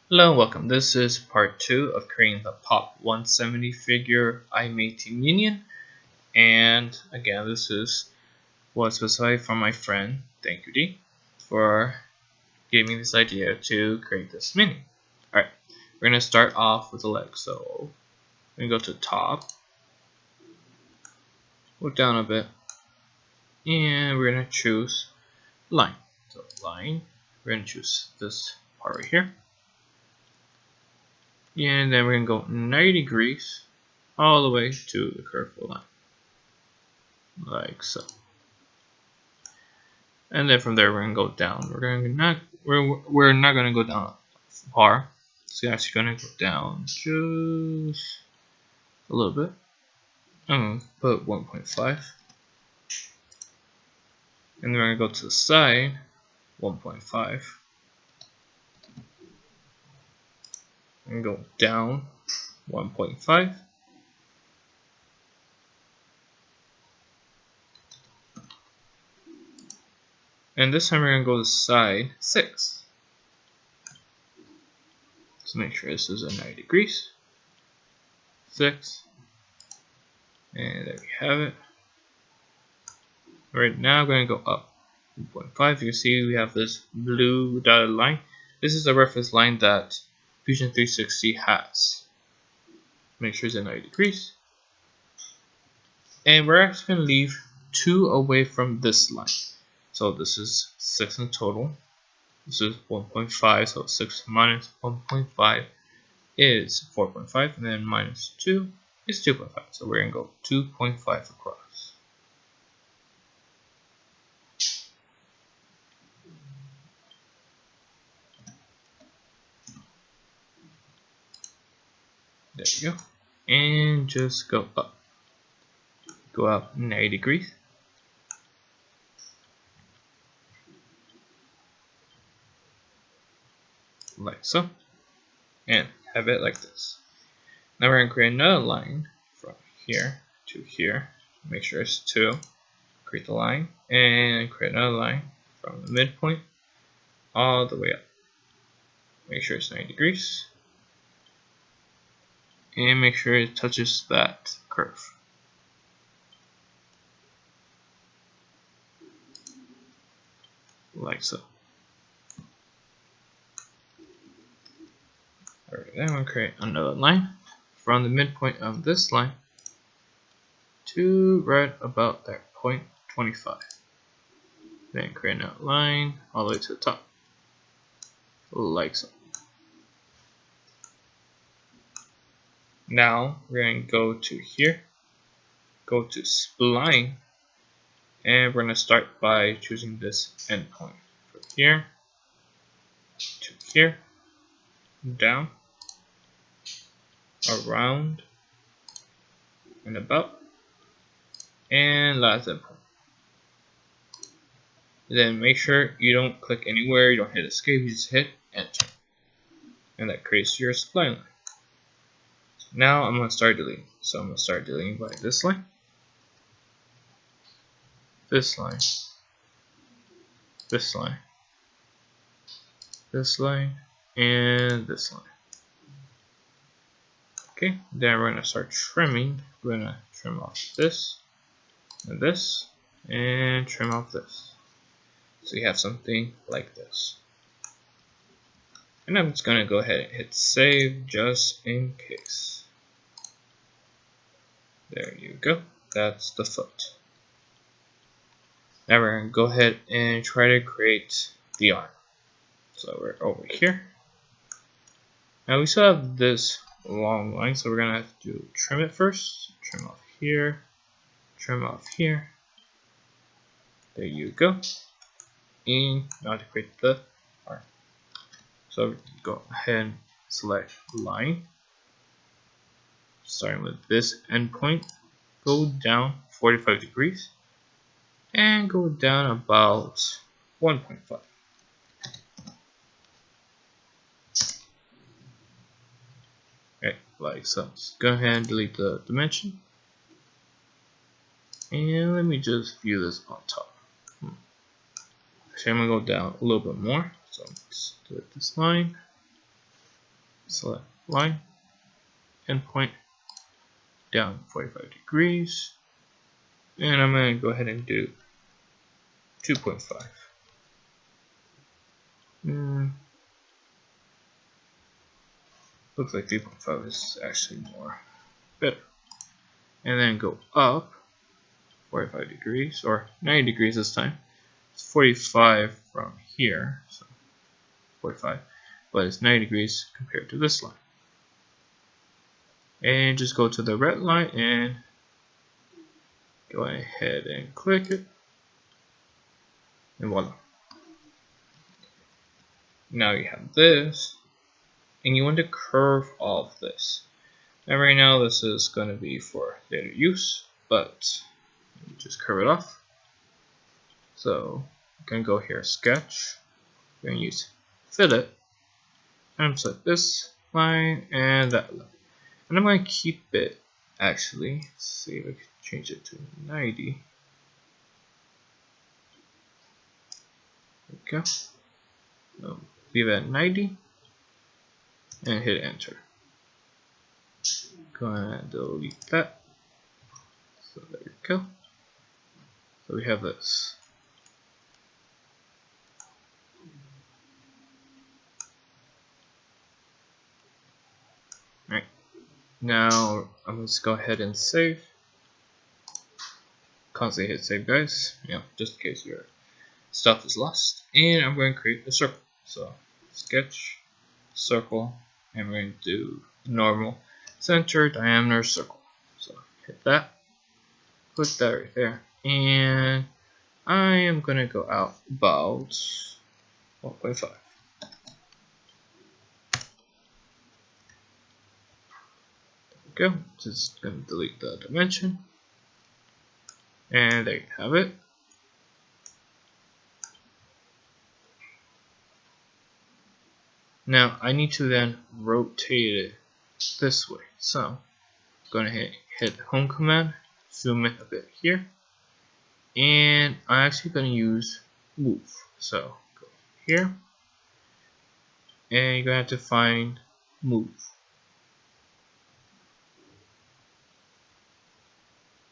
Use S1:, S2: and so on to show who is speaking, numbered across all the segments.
S1: Hello and welcome. This is part 2 of creating the Pop 170 figure Mattie Minion. And again, this is was specified from my friend, thank you D, for giving me this idea to create this mini. Alright, we're going to start off with the legs. So we're going to go to top, go down a bit, and we're going to choose line. So line, we're going to choose this part right here. And then we're going to go 90 degrees all the way to the curved line, like so. And then from there we're going to go down. We're not going to go down far. So you're actually going to go down just a little bit. I'm going to put 1.5. And then we're going to go to the side, 1.5. And go down 1.5. And this time we're going to go to side 6. So make sure this is at 90 degrees. 6. And there we have it. Right now I'm going to go up 1.5. You can see we have this blue dotted line. This is a reference line that Fusion 360 has. Make sure it's at 90 degrees. And we're actually going to leave 2 away from this line. So this is 6 in total. This is 1.5, so 6 minus 1.5 is 4.5, and then minus 2 is 2.5. So we're going to go 2.5 across. There you go. And just go up. Go up 90 degrees. Like so. And have it like this. Now we're going to create another line from here to here. Make sure it's 2. Create the line. And create another line from the midpoint all the way up. Make sure it's 90 degrees. And make sure it touches that curve. Like so. Alright, then we'll create another line from the midpoint of this line to right about that point 25. Then create another line all the way to the top. Like so. Now we're going to go to here, go to spline, and we're going to start by choosing this endpoint from here to here, down, around, and about, and last endpoint. Then make sure you don't click anywhere, you don't hit escape, you just hit enter, and that creates your spline line. Now I'm going to start deleting. So I'm going to start deleting by this line, this line, this line, this line, and this line. Okay, then we're going to start trimming. We're going to trim off this, and this, and trim off this. So you have something like this. And I'm just going to go ahead and hit save just in case. There you go. That's the foot. Now we're going to go ahead and try to create the arm. So we're over here. Now we still have this long line, so we're going to have to trim it first. Trim off here. Trim off here. There you go. And now to create the arm. So go ahead and select line. Starting with this endpoint, go down 45 degrees and go down about 1.5. Okay, like so. Just go ahead and delete the dimension. And let me just view this on top. Actually, I'm going to go down a little bit more. So let's delete this line. select line, endpoint, down 45 degrees, and I'm going to go ahead and do 2.5. Looks like 3.5 is actually more better. And then go up 45 degrees, or 90 degrees this time. It's 45 from here, so 45, but it's 90 degrees compared to this line. And just go to the red line and go ahead and click it, and voila. Now you have this, and you want to curve all of this. And right now this is going to be for later use, but you just curve it off. So I'm going to go here, sketch, we're going to use fillet, and select this line and that line. And I'm going to keep it, actually, let's see if I can change it to 90. There we go. Leave it at 90 and hit enter. Go ahead and delete that. So there we go. So we have this. Alright. Now I'm going to go ahead and save. Constantly hit save, guys. Just in case your stuff is lost. And I'm going to create a circle. So sketch, circle, and we're going to do normal center diameter circle. So hit that, click that right there, and I am going to go out about 1.5. Go. Just going to delete the dimension, and there you have it. Now I need to then rotate it this way. So I'm going to hit home command, zoom in a bit here, and I'm actually going to use move. So go here, and you're going to have to find move.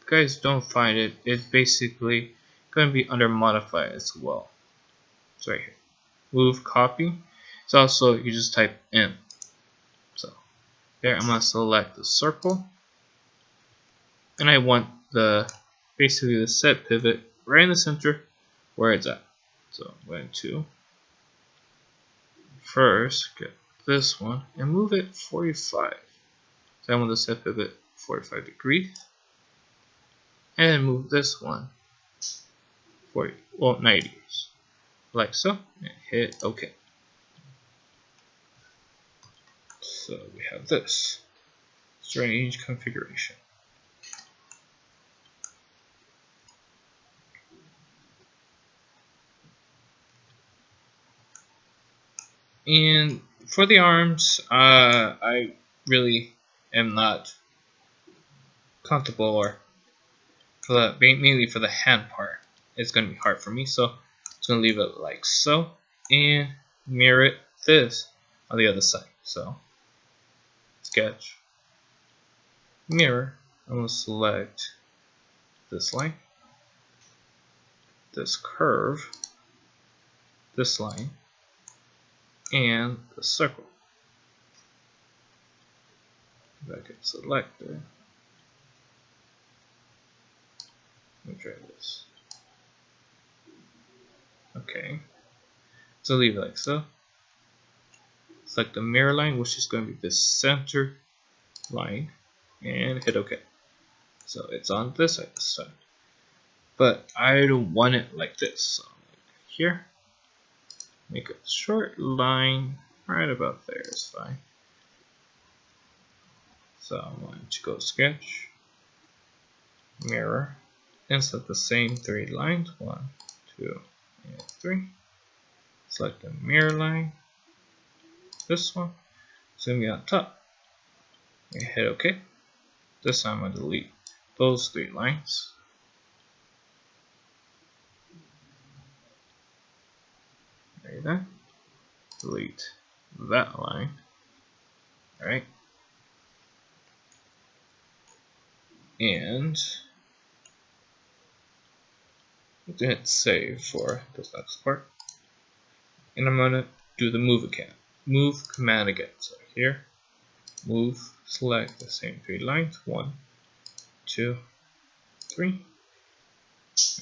S1: If you guys don't find it, it's basically going to be under modify as well. It's right here. Move, copy. It's also, you just type M. So there, I'm going to select the circle, and I want basically the set pivot right in the center where it's at. So I'm going to first get this one and move it 45. So I want the set pivot 45 degrees, and move this one 90 degrees, like so, and hit OK. So we have this strange configuration. And for the arms, I really am not comfortable, or mainly for the hand part, it's going to be hard for me. So it's going to leave it like so, and mirror this on the other side. So sketch, mirror. I'm going to select this line, this curve, this line, and the circle. If I can select it, let me try this. Okay, so leave it like so. Select the mirror line, which is going to be the center line, and hit OK. So it's on this side this time, but I don't want it like this. So here, make a short line right about there is fine. So I'm going to go sketch, mirror, and select the same 3 lines, 1, 2, and 3. Select the mirror line, this one, it's going to be on top, and hit OK. This time I'm going to delete those 3 lines. There you go. Delete that line. Alright. And I'm gonna hit save for this next part. And I'm gonna do the move command again. So here, move, select the same 3 lines. 1, 2, 3.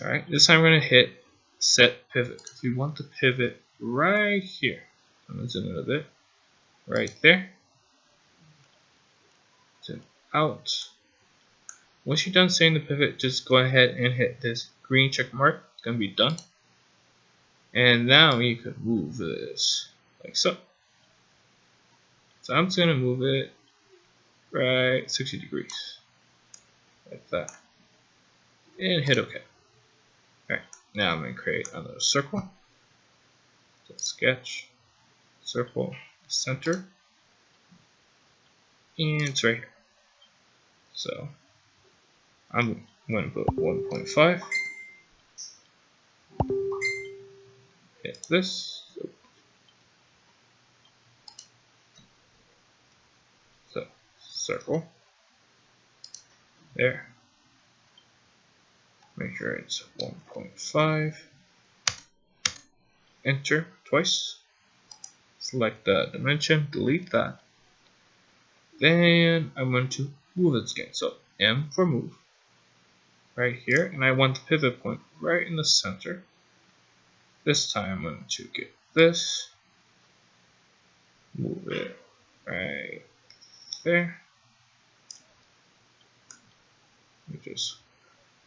S1: Alright, this time we're gonna hit set pivot because we want the pivot right here. I'm gonna zoom in a bit. Right there. Zoom out. Once you're done setting the pivot, just go ahead and hit this green check mark. It's gonna be done. And now you could move this like so. So I'm just gonna move it right 60 degrees. Like that. And hit OK. Alright, now I'm gonna create another circle. So sketch, circle, center. And it's right here. So I'm going to put 1.5. Hit this. So circle. There. Make sure it's 1.5. Enter twice. Select the dimension. Delete that. Then I'm going to move it again. So M for move. Right here. And I want the pivot point right in the center. This time I'm going to get this. Move it right there. Let me just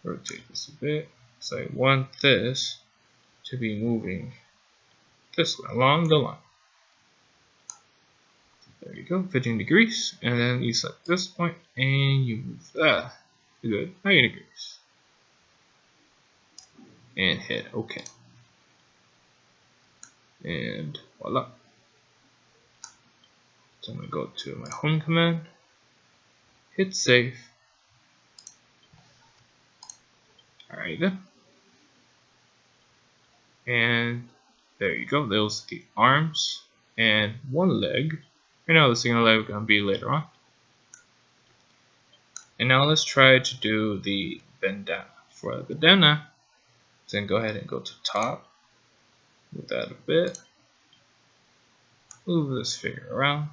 S1: rotate this a bit. So I want this to be moving this way, along the line. There you go, 15 degrees. And then you select this point and you move that a good 90 degrees. And hit OK. And voila. So I'm going to go to my home command, hit save. Alright then. And there you go. Those are the arms and one leg. Right now the single leg is going to be later on. And now let's try to do the bandana. For the bandana, then go ahead and go to top. Move that a bit. Move this figure around.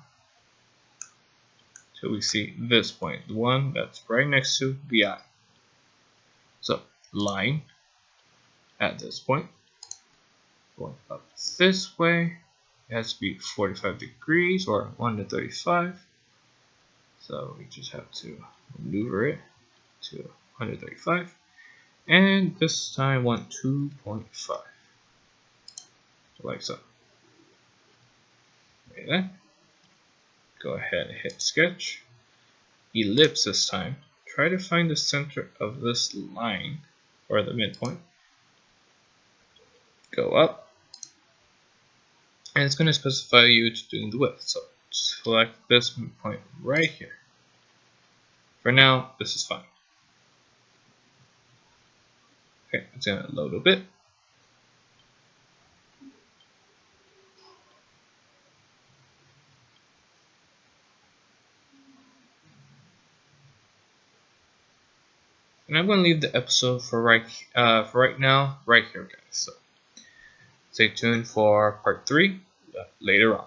S1: So we see this point, the one that's right next to the eye. So line at this point. Going up this way, it has to be 45 degrees or 1 to 35. So we just have to maneuver it to 135. And this time I want 2.5. Like so. Okay, then. Go ahead and hit sketch. Ellipse this time. Try to find the center of this line, or the midpoint. Go up. And it's going to specify you to doing the width. So select this midpoint right here. For now, this is fine. Okay, it's going to load a bit. And I'm going to leave the episode for right now, right here, guys. So stay tuned for part 3 later on.